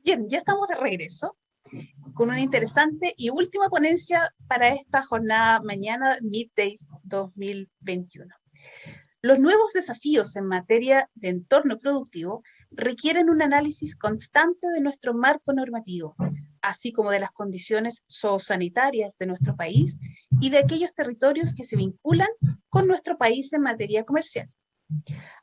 Bien, ya estamos de regreso con una interesante y última ponencia para esta jornada mañana Middays 2021. Los nuevos desafíos en materia de entorno productivo requieren un análisis constante de nuestro marco normativo, así como de las condiciones zoosanitarias de nuestro país y de aquellos territorios que se vinculan con nuestro país en materia comercial.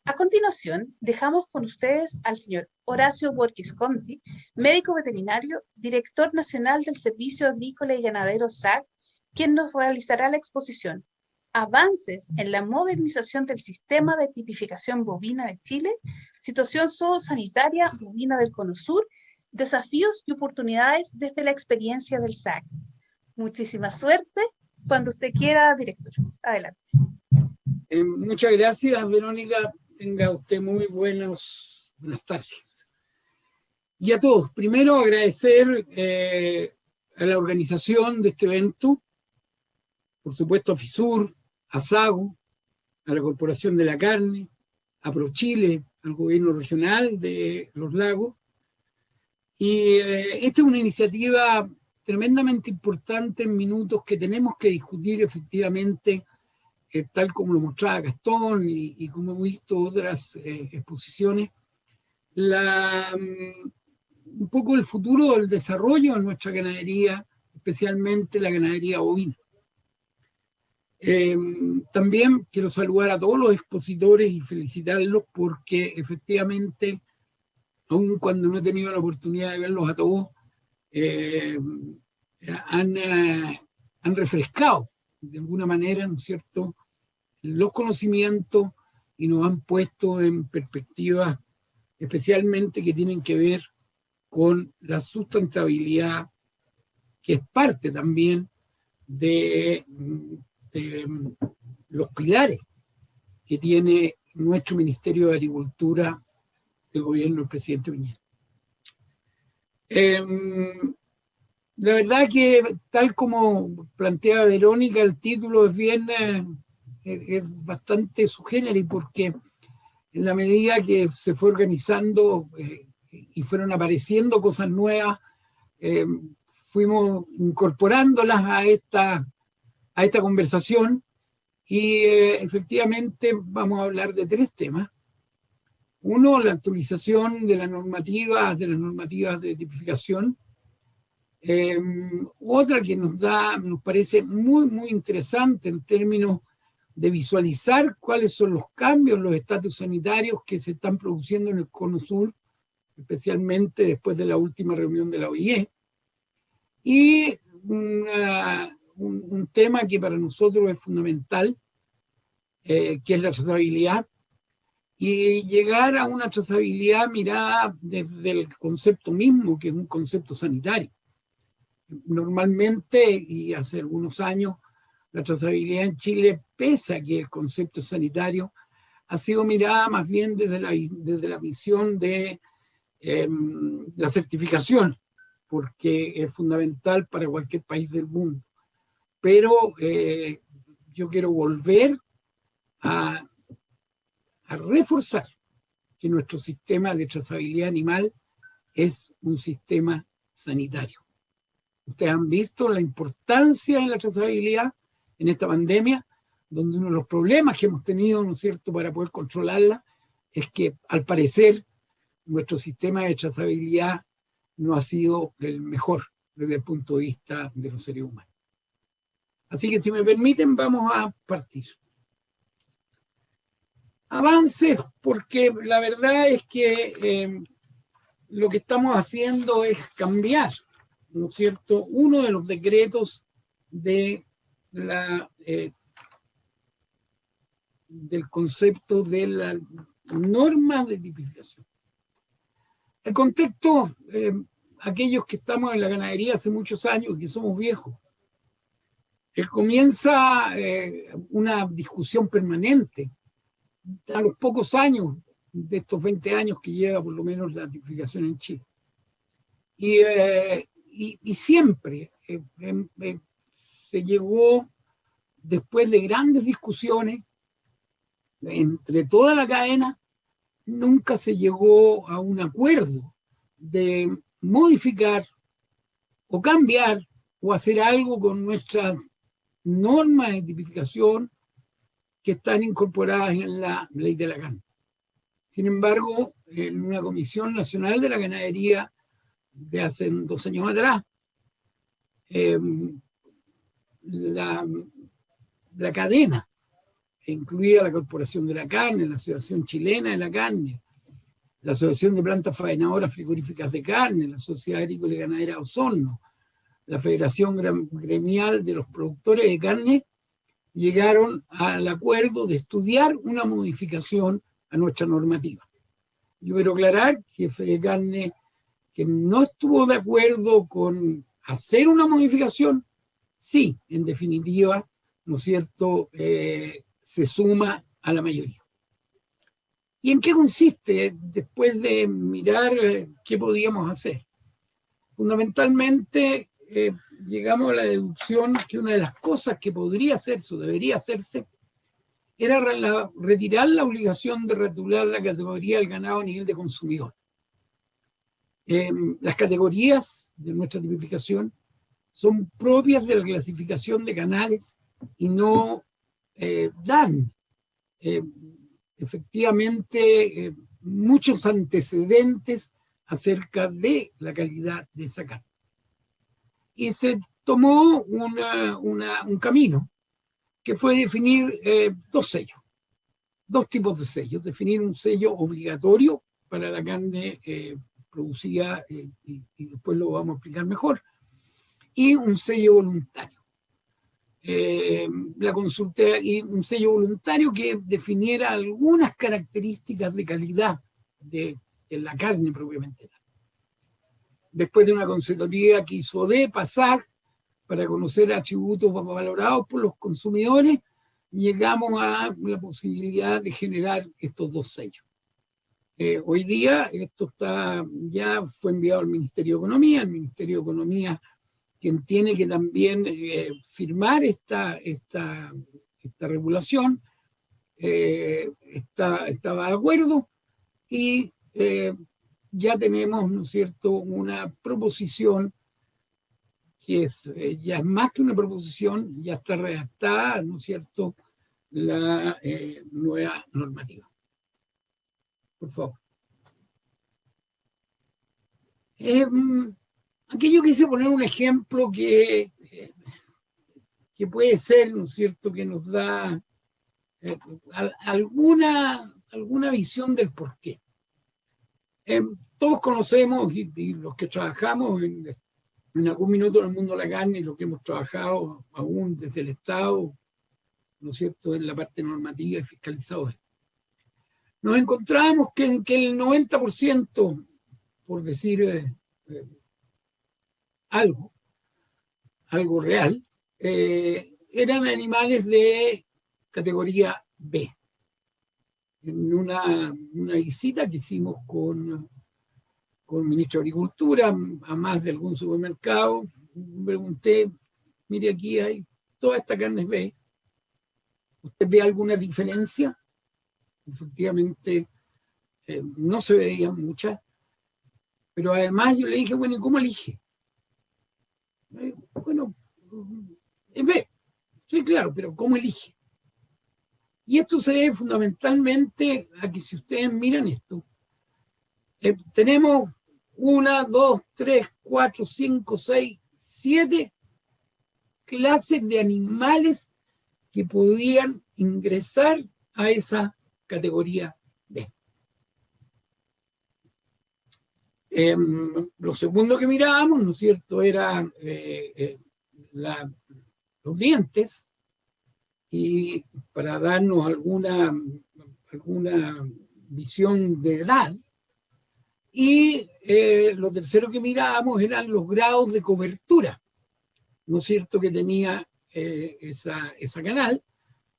A continuación, dejamos con ustedes al señor Horacio Borges Conti, médico veterinario, director nacional del Servicio Agrícola y Ganadero SAC, quien nos realizará la exposición Avances en la modernización del sistema de tipificación bovina de Chile, situación zoosanitaria bovina del Cono Sur, desafíos y oportunidades desde la experiencia del SAC. Muchísima suerte. Cuando usted quiera, director. Adelante. Muchas gracias, Verónica. Tenga usted muy buenas tardes. Y a todos, primero agradecer a la organización de este evento, por supuesto a FISUR, a SAGO, a la Corporación de la Carne, a ProChile, al gobierno regional de Los Lagos. Y esta es una iniciativa tremendamente importante en minutos que tenemos que discutir efectivamente, tal como lo mostraba Gastón y como hemos visto otras exposiciones, un poco el futuro del desarrollo de nuestra ganadería, especialmente la ganadería bovina. También quiero saludar a todos los expositores y felicitarlos porque efectivamente, aun cuando no he tenido la oportunidad de verlos a todos, han refrescado de alguna manera, ¿no es cierto?, los conocimientos y nos han puesto en perspectiva, especialmente que tienen que ver con la sustentabilidad, que es parte también de los pilares que tiene nuestro Ministerio de Agricultura del gobierno del presidente Piñera. La verdad que, tal como plantea Verónica, el título es bien... es bastante subgénero, porque en la medida que se fue organizando y fueron apareciendo cosas nuevas, fuimos incorporándolas a esta conversación y efectivamente vamos a hablar de tres temas. Uno, la actualización de las normativas de tipificación. Otra que nos parece muy, muy interesante en términos de visualizar cuáles son los cambios en los estatus sanitarios que se están produciendo en el Cono Sur, especialmente después de la última reunión de la OIE, y un tema que para nosotros es fundamental, que es la trazabilidad, y llegar a una trazabilidad mirada desde el concepto mismo, que es un concepto sanitario. Normalmente, y hace algunos años, la trazabilidad en Chile, pese a que el concepto sanitario ha sido mirada más bien desde la visión de la certificación, porque es fundamental para cualquier país del mundo. Pero yo quiero volver a reforzar que nuestro sistema de trazabilidad animal es un sistema sanitario. Ustedes han visto la importancia de la trazabilidad en esta pandemia, donde uno de los problemas que hemos tenido, ¿no es cierto?, para poder controlarla, es que al parecer nuestro sistema de trazabilidad no ha sido el mejor desde el punto de vista de los seres humanos. Así que si me permiten, vamos a partir. Avances, porque la verdad es que lo que estamos haciendo es cambiar, ¿no es cierto?, uno de los decretos de del concepto de la norma de tipificación. El contexto, aquellos que estamos en la ganadería hace muchos años, que somos viejos, comienza una discusión permanente a los pocos años de estos 20 años que lleva por lo menos la tipificación en Chile. Y siempre se llegó, después de grandes discusiones entre toda la cadena, nunca se llegó a un acuerdo de modificar o cambiar o hacer algo con nuestras normas de tipificación que están incorporadas en la ley de la carne. Sin embargo, en una Comisión Nacional de la Ganadería de hace 2 años atrás, la cadena, incluida la Corporación de la Carne, la Asociación Chilena de la Carne, la Asociación de Plantas Faenadoras Frigoríficas de Carne, la Sociedad Agrícola y Ganadera de Osorno, la Federación Gremial de los Productores de Carne, llegaron al acuerdo de estudiar una modificación a nuestra normativa. Yo quiero aclarar que Fedecarne, que no estuvo de acuerdo con hacer una modificación, sí, en definitiva, ¿no es cierto?, se suma a la mayoría. ¿Y en qué consiste después de mirar qué podíamos hacer? Fundamentalmente, llegamos a la deducción que una de las cosas que podría hacerse o debería hacerse era retirar la obligación de rotular la categoría del ganado a nivel de consumidor. Las categorías de nuestra tipificación son propias de la clasificación de canales y no dan efectivamente muchos antecedentes acerca de la calidad de esa carne. Y se tomó un camino que fue definir 2 sellos, 2 tipos de sellos. Definir un sello obligatorio para la carne producida, y después lo vamos a explicar mejor, y un sello voluntario. La consulta y un sello voluntario que definiera algunas características de calidad de la carne propiamente tal. Después de una consultoría que hizo pasar para conocer atributos valorados por los consumidores, llegamos a la posibilidad de generar estos 2 sellos. Hoy día esto ya fue enviado al Ministerio de Economía. El Ministerio de Economía, quien tiene que también firmar esta regulación, estaba de acuerdo y ya tenemos, ¿no es cierto?, una proposición que ya es más que una proposición, ya está redactada, ¿no es cierto?, la nueva normativa. Por favor. Aquí yo quise poner un ejemplo que puede ser, ¿no es cierto?, que nos da alguna visión del porqué. Todos conocemos, y los que trabajamos en algún minuto en el mundo de la carne, y los que hemos trabajado aún desde el Estado, ¿no es cierto?, en la parte normativa y fiscalizadora. Nos encontramos que el 90%, por decir algo real, eran animales de categoría B. En una visita que hicimos con el ministro de Agricultura a más de algún supermercado, pregunté, mire, aquí hay toda esta carne es B. ¿Usted ve alguna diferencia? Efectivamente, no se veían muchas, pero además yo le dije, bueno, ¿y cómo elige? Bueno, es B. Sí, claro, pero ¿cómo elige? Y esto se debe fundamentalmente a que si ustedes miran esto, tenemos 1, 2, 3, 4, 5, 6, 7 clases de animales que podían ingresar a esa categoría B. Lo segundo que mirábamos, ¿no es cierto?, eran los dientes, y para darnos alguna visión de edad. Y lo tercero que mirábamos eran los grados de cobertura, ¿no es cierto?, que tenía esa canal,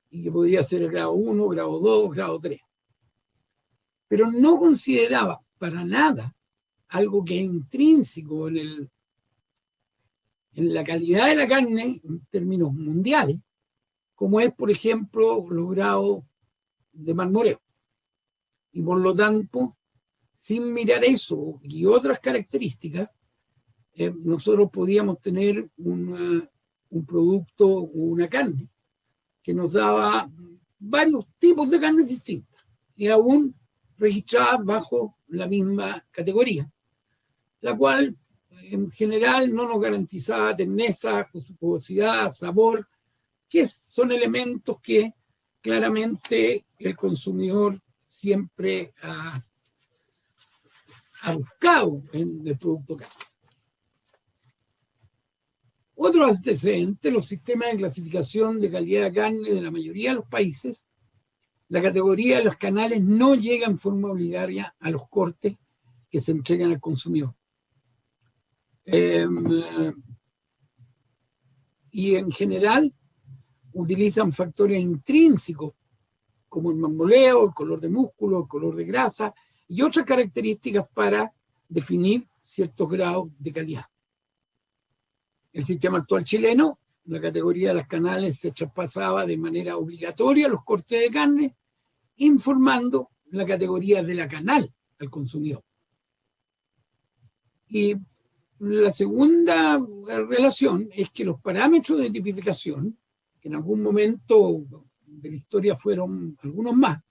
y que podía ser el grado 1, grado 2, grado 3. Pero no consideraba para nada algo que es intrínseco en la calidad de la carne en términos mundiales, como es, por ejemplo, los grados de marmoreo. Y por lo tanto, sin mirar eso y otras características, nosotros podíamos tener un producto, una carne, que nos daba varios tipos de carnes distintas y aún registradas bajo la misma categoría, la cual en general no nos garantizaba terneza, jugosidad, sabor, que son elementos que claramente el consumidor siempre ha buscado en el producto carne. Otro antecedente, los sistemas de clasificación de calidad de carne de la mayoría de los países, la categoría de los canales no llega en forma obligatoria a los cortes que se entregan al consumidor. Y en general utilizan factores intrínsecos como el marmoleo, el color de músculo, el color de grasa y otras características para definir ciertos grados de calidad. El sistema actual chileno, la categoría de las canales se traspasaba de manera obligatoria a los cortes de carne, informando la categoría de la canal al consumidor. Y la segunda relación es que los parámetros de tipificación, que en algún momento de la historia fueron algunos más,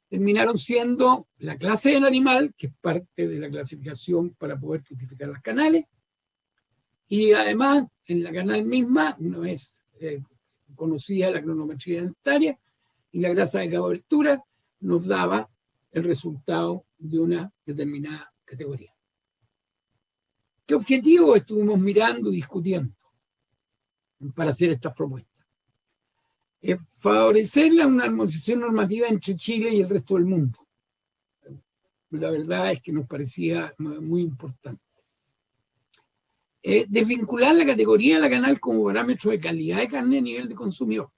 terminaron siendo la clase del animal, que es parte de la clasificación para poder tipificar las canales, y además en la canal misma, una vez conocida la cronometría dentaria y la grasa de cobertura, nos daba el resultado de una determinada categoría. ¿Qué objetivo estuvimos mirando y discutiendo para hacer estas propuestas? Favorecer una armonización normativa entre Chile y el resto del mundo. La verdad es que nos parecía muy importante. Desvincular la categoría de la canal como parámetro de calidad de carne a nivel de consumidor,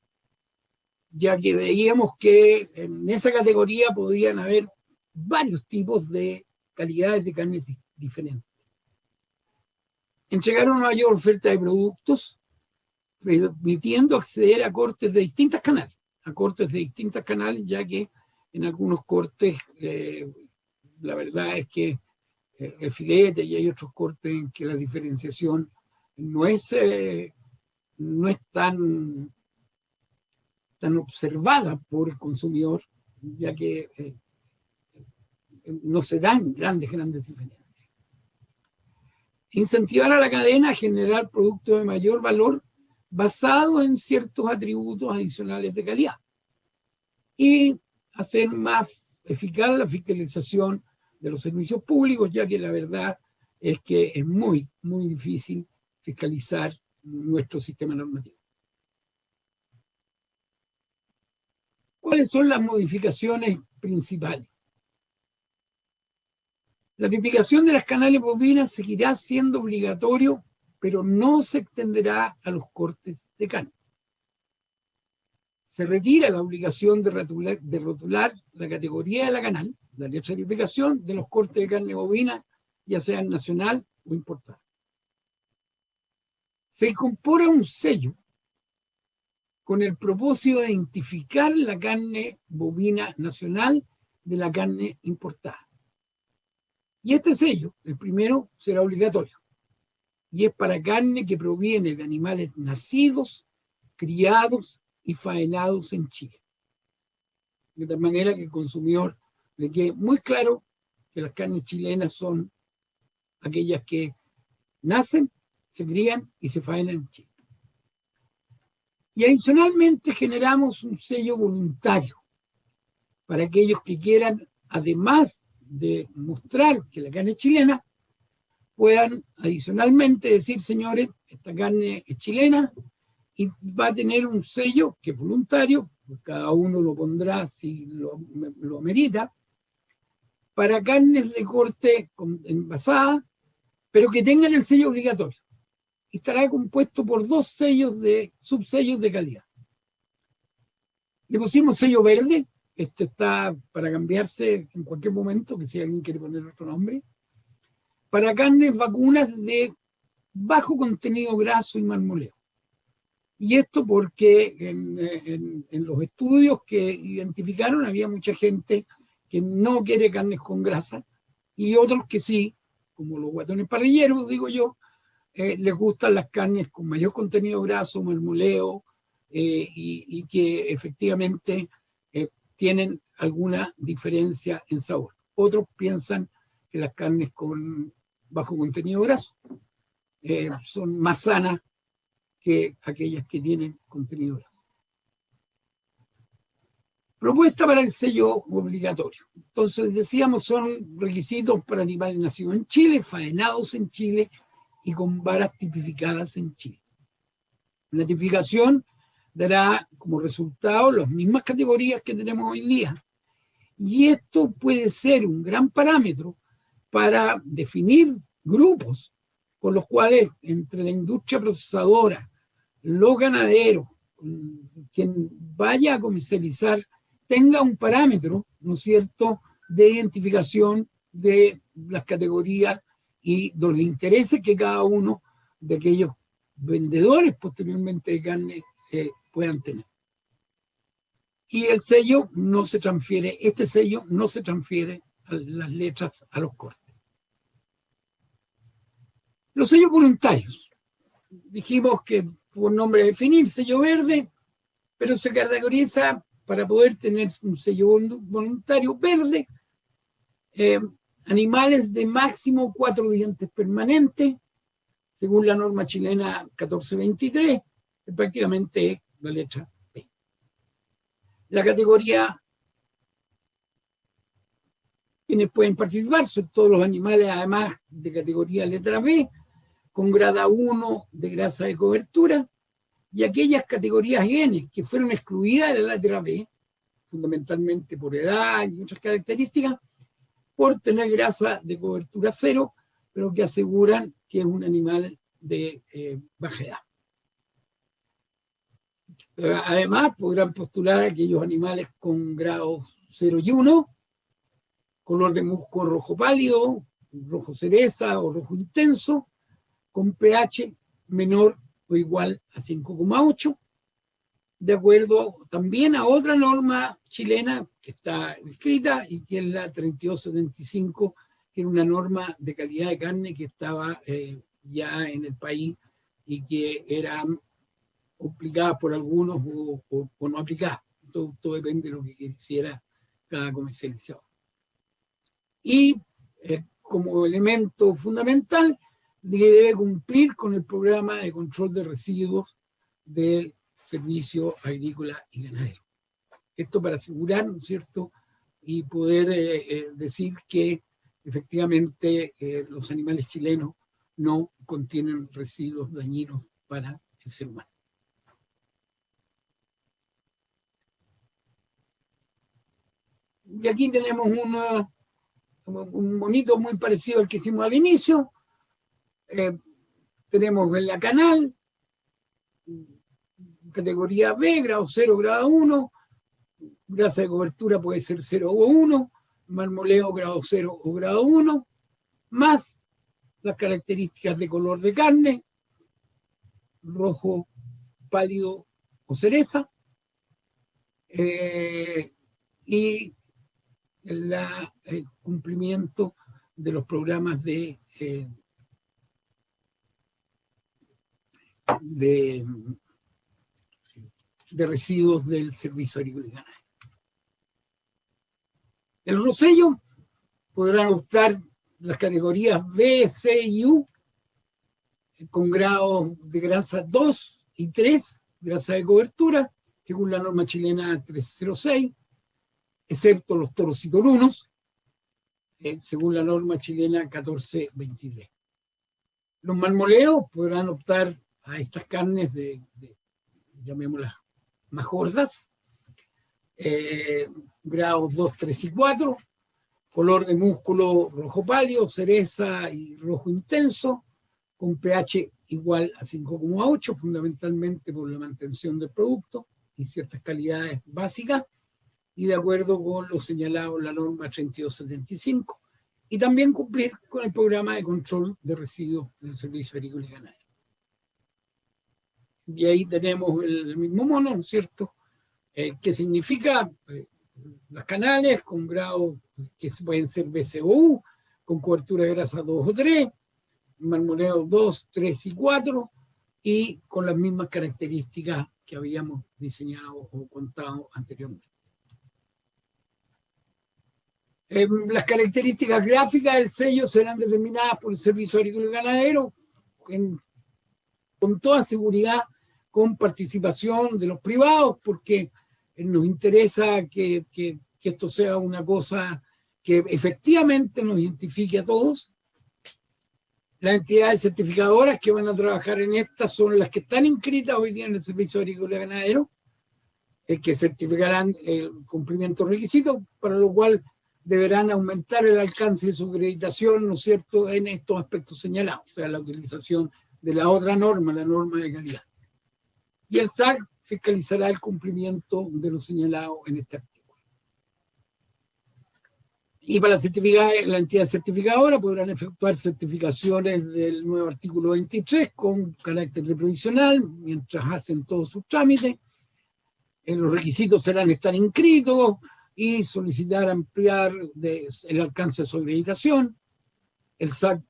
ya que veíamos que en esa categoría podían haber varios tipos de calidades de carne diferentes. Entregar una mayor oferta de productos, permitiendo acceder a cortes de distintas canales, ya que en algunos cortes la verdad es que el filete y hay otros cortes en que la diferenciación no es tan observada por el consumidor, ya que no se dan grandes diferencias. Incentivar a la cadena a generar productos de mayor valor basados en ciertos atributos adicionales de calidad y hacer más eficaz la fiscalización de los servicios públicos, ya que la verdad es que es muy difícil fiscalizar nuestro sistema normativo. ¿Cuáles son las modificaciones principales? La tipificación de las canales bovinas seguirá siendo obligatorio, pero no se extenderá a los cortes de carne. Se retira la obligación de rotular la categoría de la canal, la letra de tipificación de los cortes de carne bovina, ya sean nacional o importada. Se incorpora un sello con el propósito de identificar la carne bovina nacional de la carne importada. Y este sello, el primero, será obligatorio. Y es para carne que proviene de animales nacidos, criados y faenados en Chile. De tal manera que el consumidor le quede muy claro que las carnes chilenas son aquellas que nacen, se crían y se faenan en Chile. Y adicionalmente generamos un sello voluntario para aquellos que quieran, además de mostrar que la carne es chilena, puedan adicionalmente decir, señores, esta carne es chilena y va a tener un sello que es voluntario, pues cada uno lo pondrá si lo amerita, para carnes de corte envasada, pero que tengan el sello obligatorio. Y estará compuesto por 2 subsellos de calidad. Le pusimos sello verde. Este está para cambiarse en cualquier momento, que si alguien quiere poner otro nombre. Para carnes vacunas de bajo contenido graso y marmoleo. Y esto porque en los estudios que identificaron había mucha gente que no quiere carnes con grasa y otros que sí, como los guatones parrilleros, digo yo, les gustan las carnes con mayor contenido graso, marmoleo, y que efectivamente tienen alguna diferencia en sabor. Otros piensan que las carnes con bajo contenido graso son más sanas que aquellas que tienen contenido graso. Propuesta para el sello obligatorio. Entonces, decíamos, son requisitos para animales nacidos en Chile, faenados en Chile y con varas tipificadas en Chile. La tipificación dará como resultado las mismas categorías que tenemos hoy día. Y esto puede ser un gran parámetro para definir grupos con los cuales entre la industria procesadora, los ganaderos, quien vaya a comercializar, tenga un parámetro, ¿no es cierto?, de identificación de las categorías y de los intereses que cada uno de aquellos vendedores posteriormente de carne puedan tener. Y el sello no se transfiere, este sello no se transfiere a las letras a los cortes. Los sellos voluntarios. Dijimos que por nombre definir, sello verde, pero se categoriza para poder tener un sello voluntario verde, animales de máximo 4 dientes permanentes, según la norma chilena 1423, que prácticamente es la letra B. La categoría, quienes pueden participar son todos los animales, además de categoría letra B, con grado 1 de grasa de cobertura, y aquellas categorías N que fueron excluidas de la letra B, fundamentalmente por edad y otras características, por tener grasa de cobertura 0, pero que aseguran que es un animal de baja edad. Además, podrán postular aquellos animales con grados 0 y 1, color de musgo rojo pálido, rojo cereza o rojo intenso, con pH menor o igual a 5,8, de acuerdo también a otra norma chilena que está escrita y que es la 3275, que era una norma de calidad de carne que estaba ya en el país y que era aplicada por algunos o no aplicada. Todo depende de lo que quisiera cada comercializador. Y como elemento fundamental, debe cumplir con el programa de control de residuos del Servicio Agrícola y Ganadero. Esto para asegurar, ¿no es cierto?, y poder decir que efectivamente los animales chilenos no contienen residuos dañinos para el ser humano. Y aquí tenemos un monito muy parecido al que hicimos al inicio. Tenemos en la canal, categoría B, grado 0, grado 1, grasa de cobertura puede ser 0 o 1, marmoleo grado 0 o grado 1, más las características de color de carne, rojo pálido o cereza, y el cumplimiento de los programas de residuos del Servicio Agrícola y Ganadero. El rosello podrán optar las categorías B, C y U con grados de grasa 2 y 3, grasa de cobertura, según la norma chilena 306, excepto los toros y torunos, según la norma chilena 1423. Los marmoleos podrán optar a estas carnes llamémoslas más gordas, grados 2, 3 y 4, color de músculo rojo pálido, cereza y rojo intenso, con pH igual a 5,8, fundamentalmente por la mantención del producto y ciertas calidades básicas, y de acuerdo con lo señalado en la norma 3275, y también cumplir con el programa de control de residuos del Servicio Agrícola y Ganadero. Y ahí tenemos el mismo mono, ¿no es cierto?, que significa las canales con grados que pueden ser BCOU, con cobertura de grasa 2 o 3, marmoleo 2, 3 y 4, y con las mismas características que habíamos diseñado o contado anteriormente. Las características gráficas del sello serán determinadas por el Servicio Agrícola y Ganadero, con toda seguridad, con participación de los privados, porque nos interesa que esto sea una cosa que efectivamente nos identifique a todos. Las entidades certificadoras que van a trabajar en estas son las que están inscritas hoy día en el Servicio Agrícola y Ganadero, que certificarán el cumplimiento de requisitos, para lo cual deberán aumentar el alcance de su acreditación, ¿no es cierto?, en estos aspectos señalados, o sea, la utilización de la otra norma, la norma de calidad. Y el SAC fiscalizará el cumplimiento de lo señalado en este artículo. Y para la entidad certificadora podrán efectuar certificaciones del nuevo artículo 23 con carácter de provisional, mientras hacen todos sus trámites. Los requisitos serán estar inscritos y solicitar ampliar el alcance de su acreditación. El SAC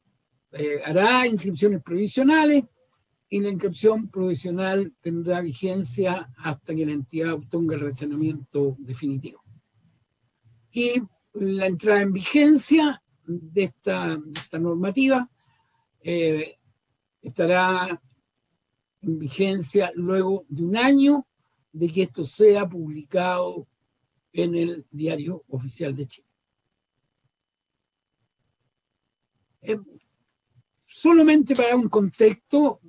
hará inscripciones provisionales y la inscripción provisional tendrá vigencia hasta que la entidad obtenga el razonamiento definitivo. Y la entrada en vigencia de esta normativa estará en vigencia luego de un año de que esto sea publicado en el Diario Oficial de Chile. Solamente para un contexto,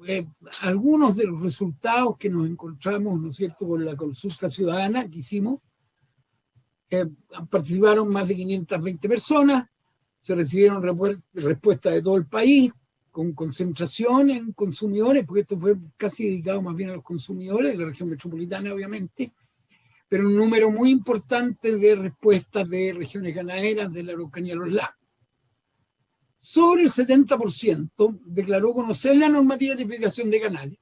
algunos de los resultados que nos encontramos, ¿no es cierto?, con la consulta ciudadana que hicimos, participaron más de 520 personas, se recibieron respuestas de todo el país, con concentración en consumidores, porque esto fue casi dedicado más bien a los consumidores, de la región metropolitana obviamente, pero un número muy importante de respuestas de regiones ganaderas de la Araucanía y los lagos. Sobre el 70% declaró conocer la normativa de tipificación de canales.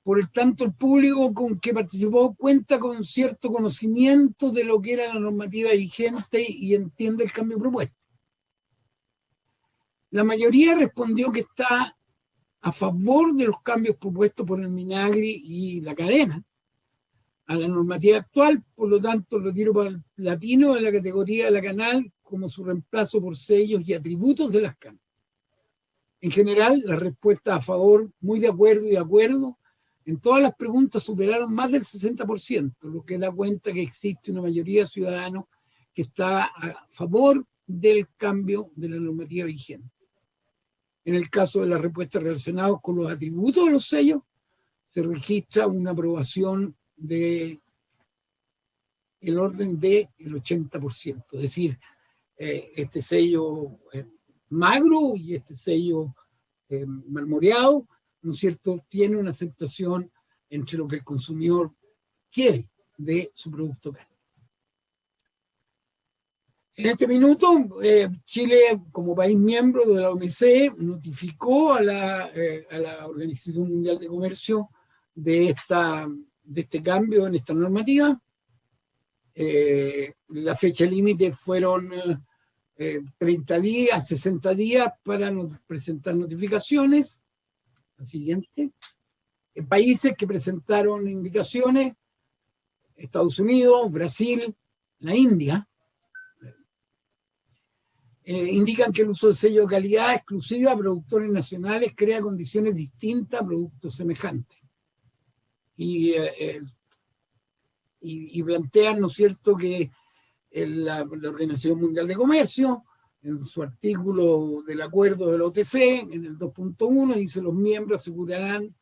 Por el tanto, el público con que participó cuenta con cierto conocimiento de lo que era la normativa vigente y entiende el cambio propuesto. La mayoría respondió que está a favor de los cambios propuestos por el Minagri y la cadena a la normativa actual, por lo tanto, el retiro paulatino de la categoría de la canal como su reemplazo por sellos y atributos de las canas. En general, las respuestas a favor, muy de acuerdo y de acuerdo, en todas las preguntas superaron más del 60%, lo que da cuenta que existe una mayoría de ciudadanos que está a favor del cambio de la normativa vigente. En el caso de las respuestas relacionadas con los atributos de los sellos, se registra una aprobación de el orden del 80%, es decir, este sello magro y este sello marmoreado, ¿no es cierto?, tiene una aceptación entre lo que el consumidor quiere de su producto cárnico. En este minuto, Chile, como país miembro de la OMC, notificó a la Organización Mundial de Comercio de este cambio en esta normativa. La fecha límite fueron 30 días, 60 días para presentar notificaciones. La siguiente. Países que presentaron indicaciones: Estados Unidos, Brasil, la India. Indican que el uso de sello de calidad exclusiva a productores nacionales crea condiciones distintas a productos semejantes. Y plantean, ¿no es cierto?, que la Organización Mundial de Comercio, en su artículo del acuerdo del OTC, en el 2.1, dice: los miembros asegurarán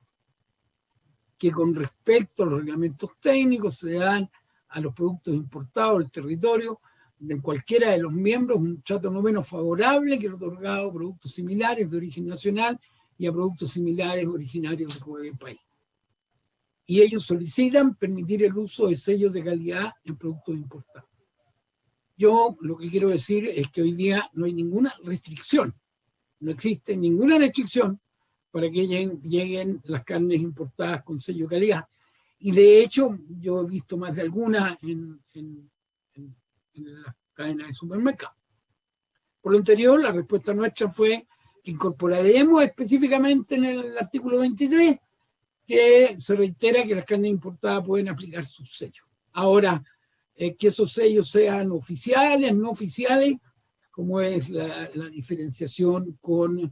que con respecto a los reglamentos técnicos se dan a los productos importados del territorio de cualquiera de los miembros un trato no menos favorable que el otorgado a productos similares de origen nacional y a productos similares originarios de cualquier país. Y ellos solicitan permitir el uso de sellos de calidad en productos importados. Yo lo que quiero decir es que hoy día no hay ninguna restricción, no existe ninguna restricción para que lleguen las carnes importadas con sello de calidad. Y de hecho, yo he visto más de algunas en las cadenas de supermercados. Por lo anterior, la respuesta nuestra fue que incorporaremos específicamente en el artículo 23, que se reitera que las carnes importadas pueden aplicar sus sellos. Ahora, que esos sellos sean oficiales, no oficiales, como es la diferenciación con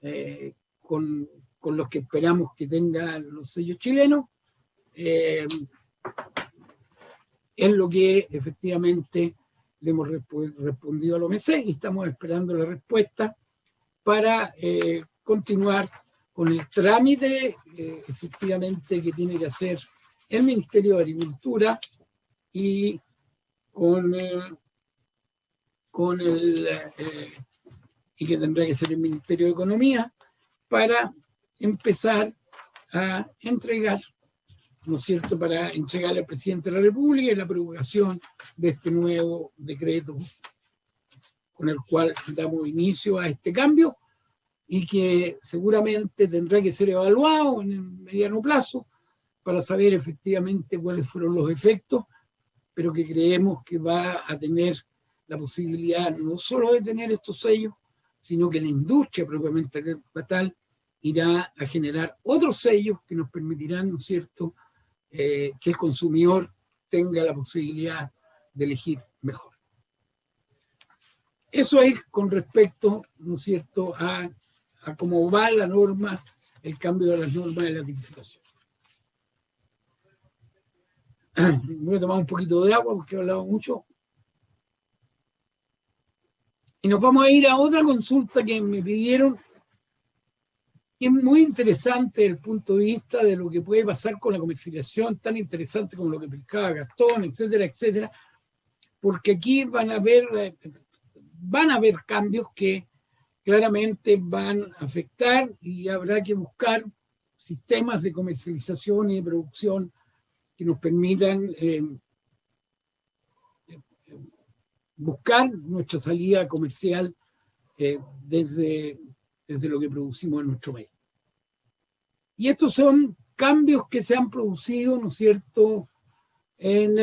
los que esperamos que tengan los sellos chilenos, es lo que efectivamente le hemos respondido al OMC y estamos esperando la respuesta para continuar con el trámite efectivamente que tiene que hacer el Ministerio de Agricultura y y que tendrá que ser el Ministerio de Economía para empezar a entregar, ¿no es cierto?, para entregarle al presidente de la República y la promulgación de este nuevo decreto con el cual damos inicio a este cambio y que seguramente tendrá que ser evaluado en el mediano plazo para saber efectivamente cuáles fueron los efectos, pero que creemos que va a tener la posibilidad no solo de tener estos sellos, sino que la industria propiamente tal irá a generar otros sellos que nos permitirán, ¿no es cierto?, que el consumidor tenga la posibilidad de elegir mejor. Eso es con respecto, ¿no es cierto?, a cómo va la norma, el cambio de las normas de la tipificación. Voy a tomar un poquito de agua porque he hablado mucho. Y nos vamos a ir a otra consulta que me pidieron, que es muy interesante desde el punto de vista de lo que puede pasar con la comercialización, tan interesante como lo que explicaba Gastón, etcétera, etcétera, porque aquí van a haber cambios que claramente van a afectar y habrá que buscar sistemas de comercialización y de producción que nos permitan buscar nuestra salida comercial desde lo que producimos en nuestro país. Y estos son cambios que se han producido, ¿no es cierto?, en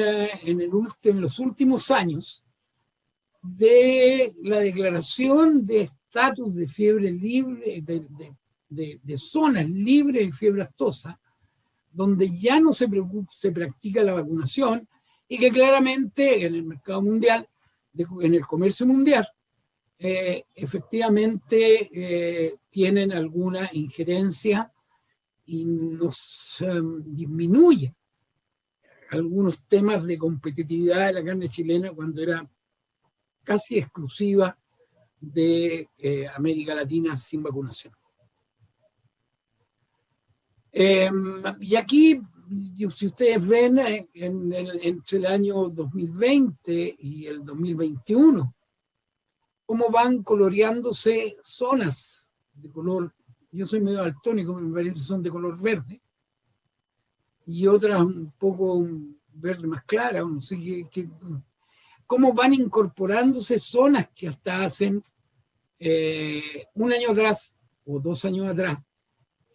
los últimos años de la declaración de estatus de fiebre libre, de zonas libres de fiebre aftosa, donde ya no se practica la vacunación y que claramente en el mercado mundial, en el comercio mundial, efectivamente tienen alguna injerencia y nos disminuye algunos temas de competitividad de la carne chilena cuando era casi exclusiva de América Latina sin vacunación. Y aquí, si ustedes ven, entre el año 2020 y el 2021, cómo van coloreándose zonas de color, yo soy medio daltónico, me parece que son de color verde, y otras un poco verde más clara, no sé cómo van incorporándose zonas que hasta hacen un año atrás o 2 años atrás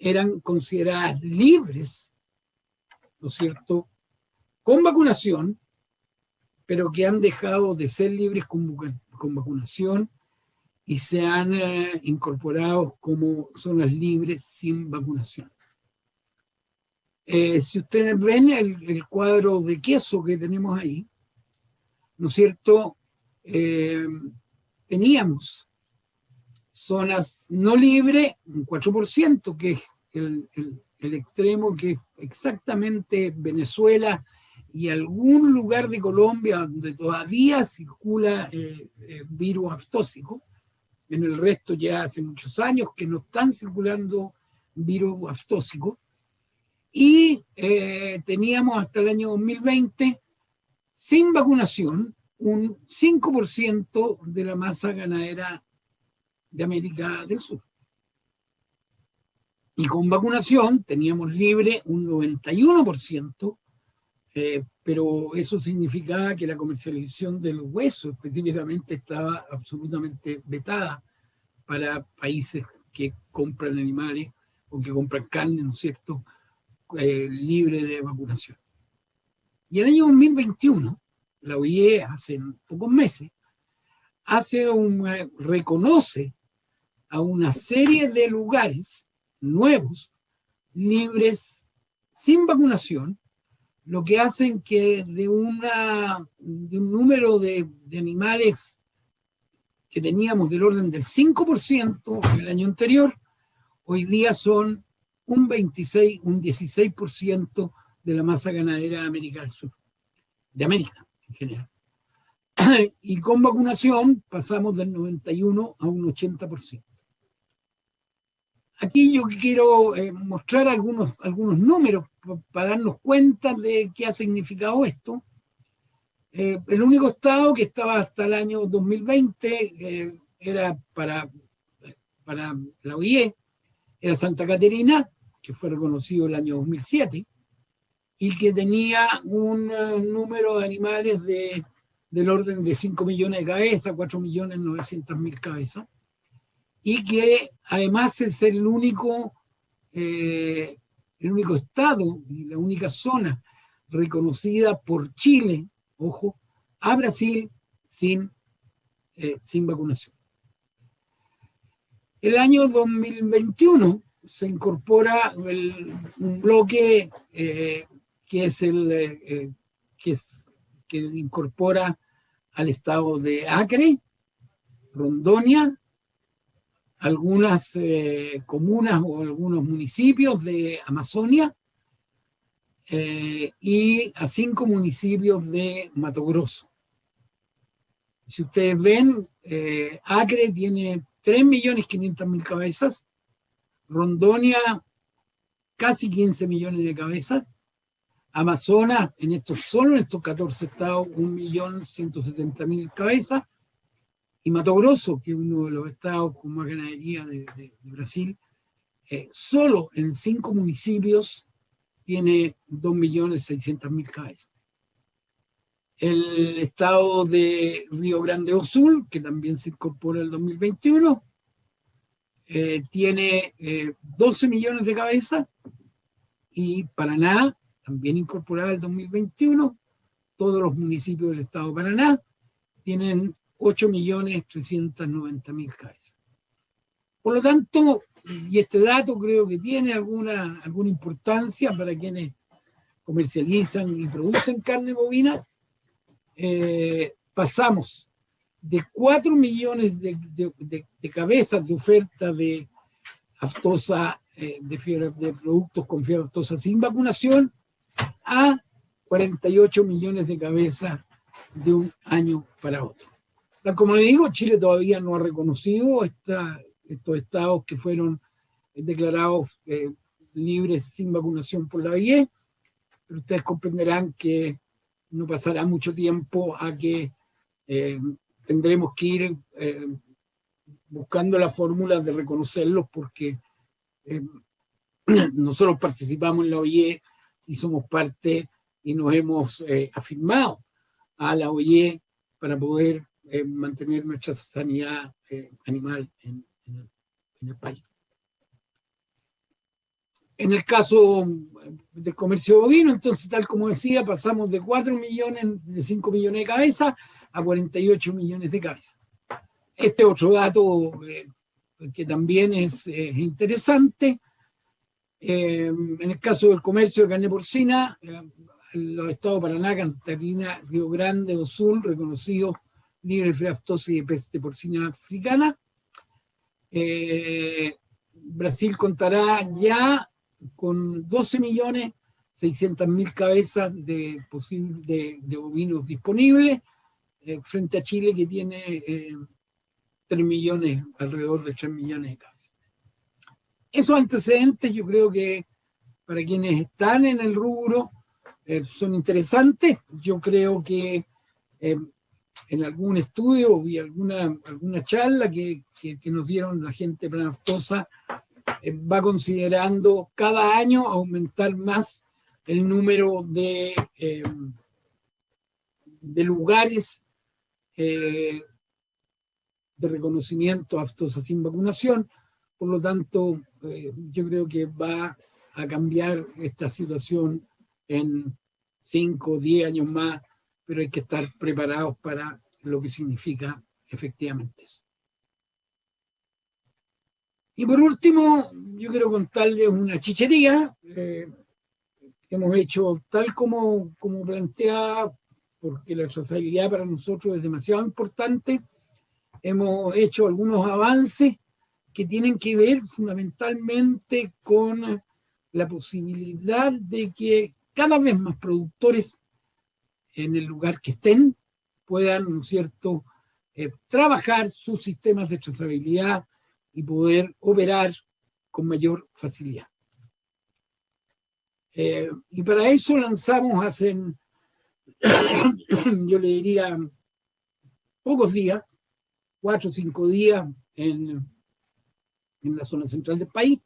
eran consideradas libres, ¿no es cierto?, con vacunación, pero que han dejado de ser libres con vacunación y se han incorporado como zonas libres sin vacunación. Si ustedes ven el cuadro de queso que tenemos ahí, ¿no es cierto?, teníamos zonas no libres, un 4%, que es el extremo que es exactamente Venezuela y algún lugar de Colombia donde todavía circula virus aftósico. En el resto ya hace muchos años que no están circulando virus aftósicos. Y teníamos hasta el año 2020, sin vacunación, un 5% de la masa ganadera de América del Sur. Y con vacunación teníamos libre un 91%, pero eso significaba que la comercialización del hueso específicamente estaba absolutamente vetada para países que compran animales o que compran carne, ¿no es cierto?, libre de vacunación. Y el año 2021, la OIE hace pocos meses, reconoce a una serie de lugares nuevos, libres, sin vacunación, lo que hacen que de un número de animales que teníamos del orden del 5% el año anterior, hoy día son un 16% de la masa ganadera de América del Sur, de América en general. Y con vacunación pasamos del 91 a un 80%. Aquí yo quiero mostrar algunos números para darnos cuenta de qué ha significado esto. El único estado que estaba hasta el año 2020 era para la OIE, era Santa Caterina, que fue reconocido el año 2007, y que tenía un número de animales del orden de 5 millones de cabezas, 4.900.000 cabezas, y que además es el único estado y la única zona reconocida por Chile, ojo, a Brasil sin vacunación. El año 2021 se incorpora un bloque que incorpora al estado de Acre, Rondônia, algunas comunas o algunos municipios de Amazonia y a 5 municipios de Mato Grosso. Si ustedes ven, Acre tiene 3.500.000 cabezas, Rondônia casi 15 millones de cabezas, Amazonas, solo en estos 14 estados, 1.170.000 cabezas, y Mato Grosso, que es uno de los estados con más ganadería de Brasil, solo en 5 municipios tiene 2.600.000 cabezas. El estado de Río Grande do Sul, que también se incorpora en el 2021, tiene 12 millones de cabezas, y Paraná, también incorporada en el 2021, todos los municipios del estado de Paraná tienen 8.390.000 cabezas. Por lo tanto, y este dato creo que tiene alguna importancia para quienes comercializan y producen carne bovina, pasamos de 4 millones de cabezas de oferta de aftosa, de productos con fiebre aftosa sin vacunación, a 48 millones de cabezas de un año para otro. Como le digo, Chile todavía no ha reconocido estos estados que fueron declarados libres sin vacunación por la OIE, pero ustedes comprenderán que no pasará mucho tiempo a que tendremos que ir buscando la fórmula de reconocerlos, porque nosotros participamos en la OIE y somos parte y nos hemos afirmado a la OIE para poder mantener nuestra sanidad animal en el país. En el caso del comercio bovino, entonces, tal como decía, pasamos de 4 millones, de 5 millones de cabezas a 48 millones de cabezas. Este otro dato que también es interesante. En el caso del comercio de carne porcina, los estados de Paraná, Catarina, Río Grande do Sul, reconocidos libres de aftosa y de peste porcina africana. Brasil contará ya con 12.600.000 cabezas de bovinos disponibles, frente a Chile, que tiene 3 millones, alrededor de 3 millones de cabezas. Esos antecedentes yo creo que para quienes están en el rubro son interesantes. Yo creo que en algún estudio y alguna charla que nos dieron la gente de Plan Aftosa, va considerando cada año aumentar más el número de lugares de reconocimiento aftosa sin vacunación. Por lo tanto, yo creo que va a cambiar esta situación en 5 o 10 años más, pero hay que estar preparados para lo que significa efectivamente eso. Y por último, yo quiero contarles una chichería que hemos hecho tal como planteada, porque la trazabilidad para nosotros es demasiado importante. Hemos hecho algunos avances que tienen que ver fundamentalmente con la posibilidad de que cada vez más productores en el lugar que estén puedan, ¿no es cierto?, trabajar sus sistemas de trazabilidad y poder operar con mayor facilidad. Y para eso lanzamos hace, yo le diría, pocos días, 4 o 5 días en la zona central del país,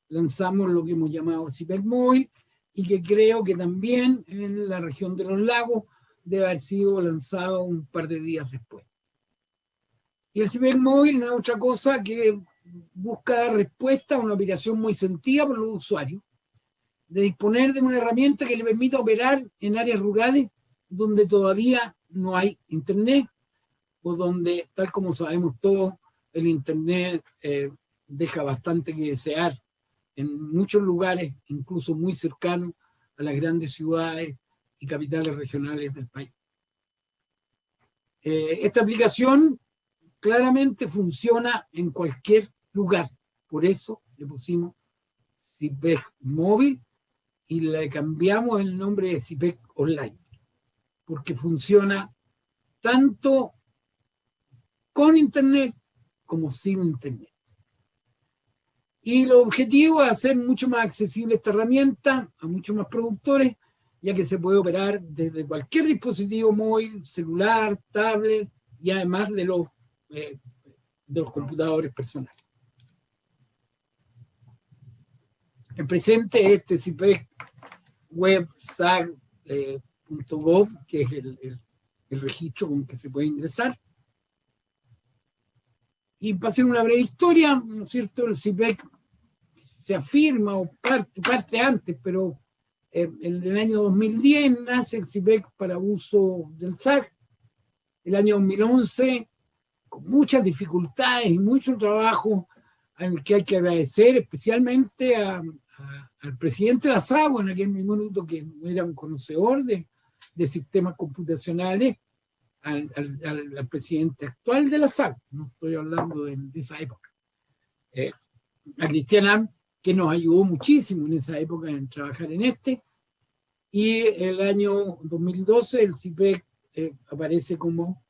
lanzamos lo que hemos llamado el CIPEC Móvil, y que creo que también en la región de los lagos debe haber sido lanzado un par de días después. Y el CIPEC Móvil no es otra cosa que busca dar respuesta a una operación muy sentida por los usuarios, de disponer de una herramienta que le permita operar en áreas rurales donde todavía no hay internet, o donde, tal como sabemos todos, el internet deja bastante que desear en muchos lugares, incluso muy cercanos a las grandes ciudades y capitales regionales del país. Esta aplicación claramente funciona en cualquier lugar, por eso le pusimos CIPEC Móvil y le cambiamos el nombre de CIPEC Online, porque funciona tanto con internet como sin internet. Y el objetivo es hacer mucho más accesible esta herramienta a muchos más productores, ya que se puede operar desde cualquier dispositivo móvil, celular, tablet, y además de los computadores personales. En presente, este CIPEC web.sag.gov, que es el registro con que se puede ingresar. Y para hacer una breve historia, ¿no es cierto?, el CIPEC se afirma o parte antes, pero en el año 2010 nace el CIPEC para uso del SAG. El año 2011, con muchas dificultades y mucho trabajo, al que hay que agradecer especialmente al presidente de la SAG, en aquel minuto que era un conocedor de sistemas computacionales, al presidente actual de la SAG, no estoy hablando de esa época, a Cristian Am, que nos ayudó muchísimo en esa época en trabajar en y el año 2012 el CIPEC aparece como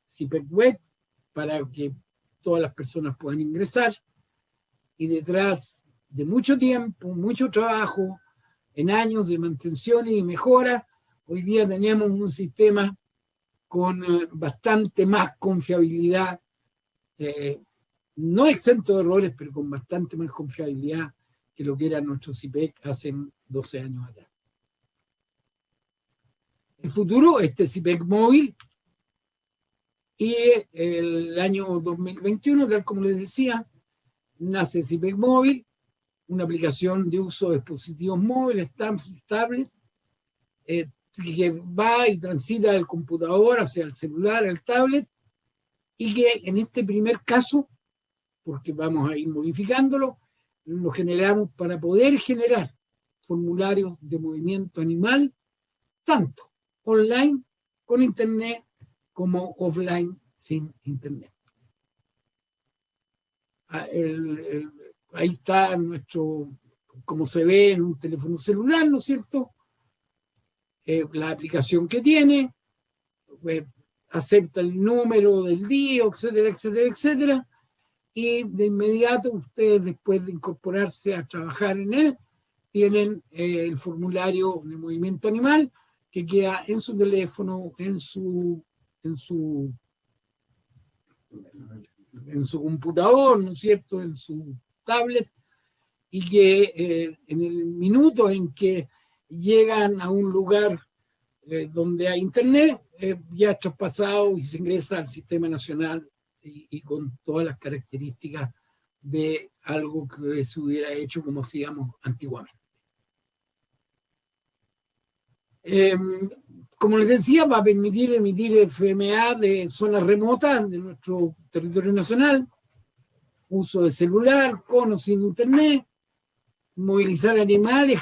CIPEC Web para que todas las personas puedan ingresar, y detrás de mucho tiempo, mucho trabajo, en años de mantención y mejora, hoy día tenemos un sistema con bastante más confiabilidad, no exento de errores, pero con bastante más confiabilidad que lo que era nuestro CIPEC hace 12 años atrás. El futuro, este CIPEC Móvil, y el año 2021, tal como les decía, nace el CIPEC Móvil, una aplicación de uso de dispositivos móviles, tablet, que va y transita del computador hacia el celular, el tablet, y que en este primer caso, porque vamos a ir modificándolo, lo generamos para poder generar formularios de movimiento animal, tanto online con internet como offline sin internet. Ahí está nuestro, como se ve en un teléfono celular, ¿no es cierto? La aplicación que tiene, acepta el número del día, etcétera, etcétera, etcétera, y de inmediato ustedes, después de incorporarse a trabajar en él, tienen el formulario de movimiento animal que queda en su teléfono, en su computador, ¿no es cierto?, en su tablet, y que en el minuto en que llegan a un lugar donde hay internet, ya es traspasado y se ingresa al sistema nacional y con todas las características de algo que se hubiera hecho como hacíamos antiguamente. Como les decía, va a permitir emitir FMA de zonas remotas de nuestro territorio nacional. uso de celular, con o sin internet, movilizar animales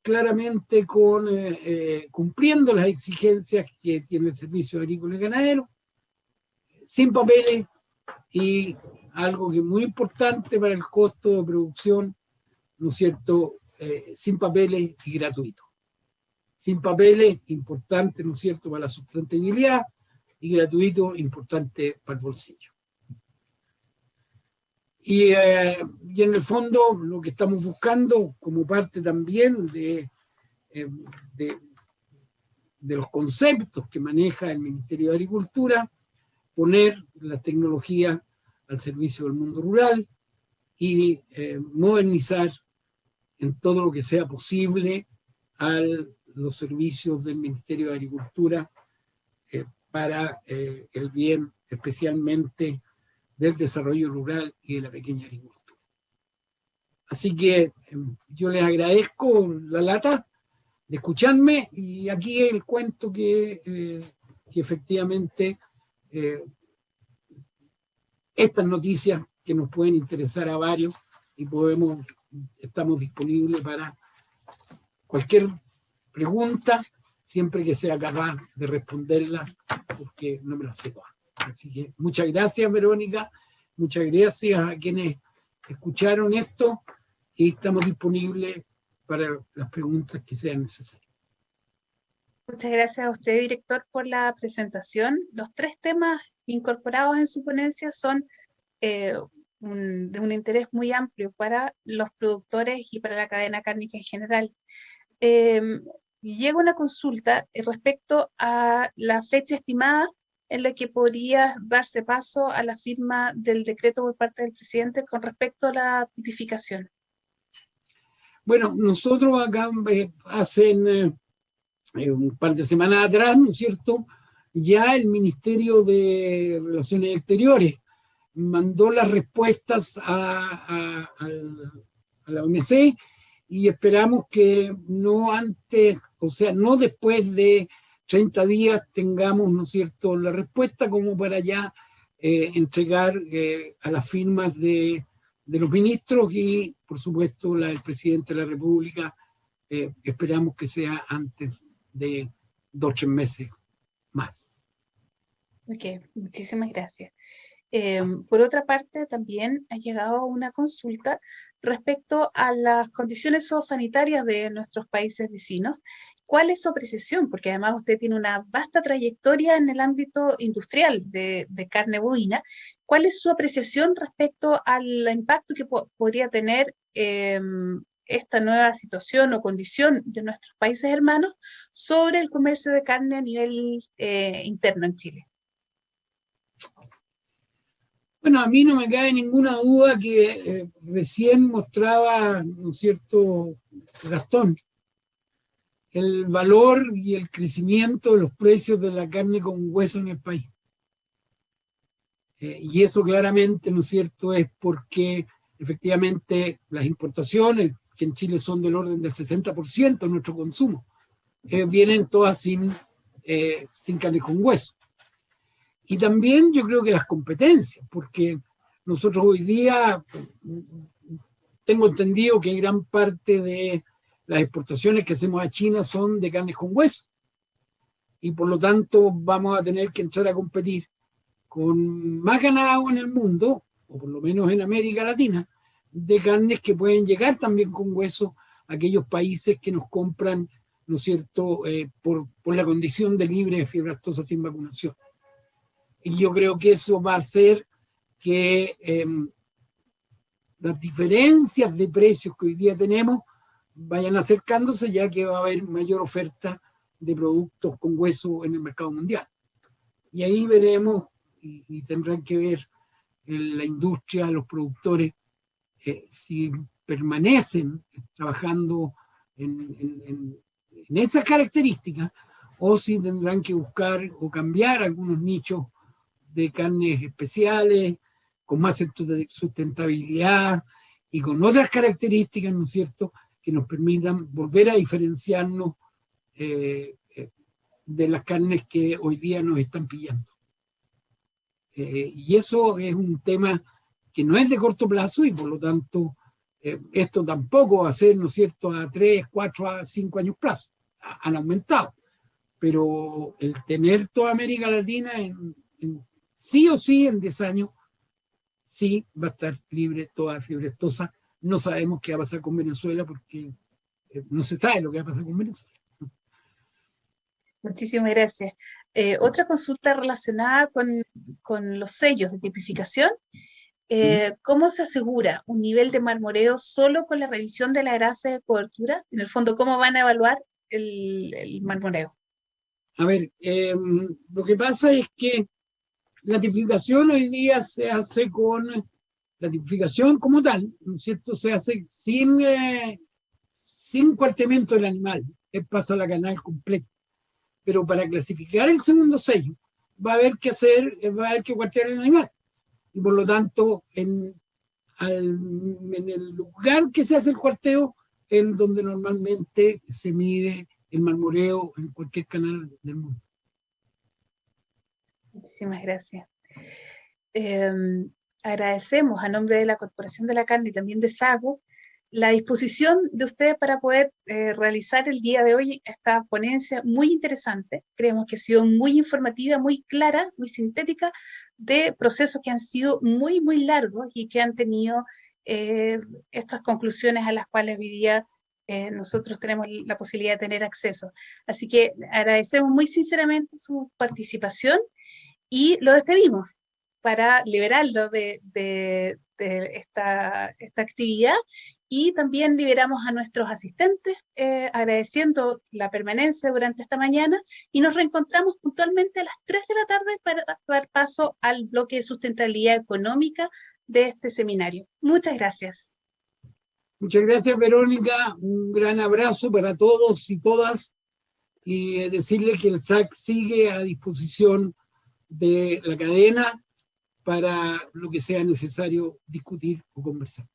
claramente cumpliendo las exigencias que tiene el servicio agrícola y ganadero, sin papeles y algo que es muy importante para el costo de producción, ¿no es cierto?, sin papeles y gratuito. Sin papeles, importante, ¿no es cierto?, para la sustentabilidad, y gratuito, importante para el bolsillo. Y en el fondo lo que estamos buscando como parte también de los conceptos que maneja el Ministerio de Agricultura, poner la tecnología al servicio del mundo rural y modernizar en todo lo que sea posible a los servicios del Ministerio de Agricultura para el bien especialmente del desarrollo rural y de la pequeña agricultura. Así que yo les agradezco la lata de escucharme, y aquí el cuento que efectivamente estas noticias que nos pueden interesar a varios, y estamos disponibles para cualquier pregunta, siempre que sea capaz de responderla, porque no me la sé todas. Así que muchas gracias, Verónica, muchas gracias a quienes escucharon esto, y estamos disponibles para las preguntas que sean necesarias. Muchas gracias a usted, director, por la presentación. Los 3 temas incorporados en su ponencia son de un interés muy amplio para los productores y para la cadena cárnica en general. Llega una consulta respecto a la fecha estimada en la que podría darse paso a la firma del decreto por parte del presidente con respecto a la tipificación. Bueno, nosotros acá hacen un par de semanas atrás, ¿no es cierto?, ya el Ministerio de Relaciones Exteriores mandó las respuestas a la OMC, y esperamos que no antes, o sea, no después de 30 días tengamos, ¿no es cierto?, la respuesta, como para ya entregar a las firmas de los ministros y, por supuesto, la del presidente de la República. Esperamos que sea antes de 2 o 3 meses más. Ok, muchísimas gracias. Por otra parte, también ha llegado una consulta respecto a las condiciones zoosanitarias de nuestros países vecinos. ¿Cuál es su apreciación? Porque además usted tiene una vasta trayectoria en el ámbito industrial de carne bovina. ¿Cuál es su apreciación respecto al impacto que podría tener esta nueva situación o condición de nuestros países hermanos sobre el comercio de carne a nivel interno en Chile? Bueno, a mí no me cabe ninguna duda que recién mostraba, ¿no es cierto?, Gastón, el valor y el crecimiento de los precios de la carne con hueso en el país. Y eso claramente, ¿no es cierto?, es porque efectivamente las importaciones, que en Chile son del orden del 60% de nuestro consumo, vienen todas sin carne con hueso. Y también yo creo que las competencias, porque nosotros hoy día tengo entendido que gran parte de las exportaciones que hacemos a China son de carnes con hueso. Y por lo tanto vamos a tener que entrar a competir con más ganado en el mundo, o por lo menos en América Latina, de carnes que pueden llegar también con hueso a aquellos países que nos compran, ¿no es cierto?, por la condición de libre de fiebre aftosa sin vacunación. Y yo creo que eso va a hacer que las diferencias de precios que hoy día tenemos vayan acercándose, ya que va a haber mayor oferta de productos con hueso en el mercado mundial. Y ahí veremos, y tendrán que ver la industria, los productores, si permanecen trabajando en esas características, o si tendrán que buscar o cambiar algunos nichos de carnes especiales, con más sustentabilidad y con otras características, ¿no es cierto?, que nos permitan volver a diferenciarnos de las carnes que hoy día nos están pillando. Y eso es un tema que no es de corto plazo y por lo tanto esto tampoco va a ser, ¿no es cierto?, a 3, 4, a 5 años plazo. Han aumentado. Pero el tener toda América Latina sí o sí en 10 años, sí va a estar libre toda fiebre aftosa. No sabemos qué va a pasar con Venezuela porque no se sabe lo que va a pasar con Venezuela. Muchísimas gracias. Otra consulta relacionada con los sellos de tipificación. ¿Cómo se asegura un nivel de marmoreo solo con la revisión de la grasa de cobertura? En el fondo, ¿cómo van a evaluar el marmoreo? A ver, lo que pasa es que la tipificación hoy día se hace con la tipificación como tal, ¿no es cierto? Se hace sin cuarteamiento del animal, pasa la canal completa. Pero para clasificar el segundo sello va a haber que cuartear el animal. Y por lo tanto, en el lugar que se hace el cuarteo, en donde normalmente se mide el marmoreo en cualquier canal del mundo. Muchísimas gracias. Agradecemos a nombre de la Corporación de la Carne y también de SAGO la disposición de ustedes para poder realizar el día de hoy esta ponencia muy interesante. Creemos que ha sido muy informativa, muy clara, muy sintética, de procesos que han sido muy, muy largos y que han tenido estas conclusiones a las cuales hoy día nosotros tenemos la posibilidad de tener acceso. Así que agradecemos muy sinceramente su participación y lo despedimos para liberarlo de esta actividad, y también liberamos a nuestros asistentes agradeciendo la permanencia durante esta mañana, y nos reencontramos puntualmente a las 3 de la tarde para dar paso al bloque de sustentabilidad económica de este seminario. Muchas gracias. Muchas gracias, Verónica. Un gran abrazo para todos y todas, y decirle que el SAC sigue a disposición de la cadena para lo que sea necesario discutir o conversar.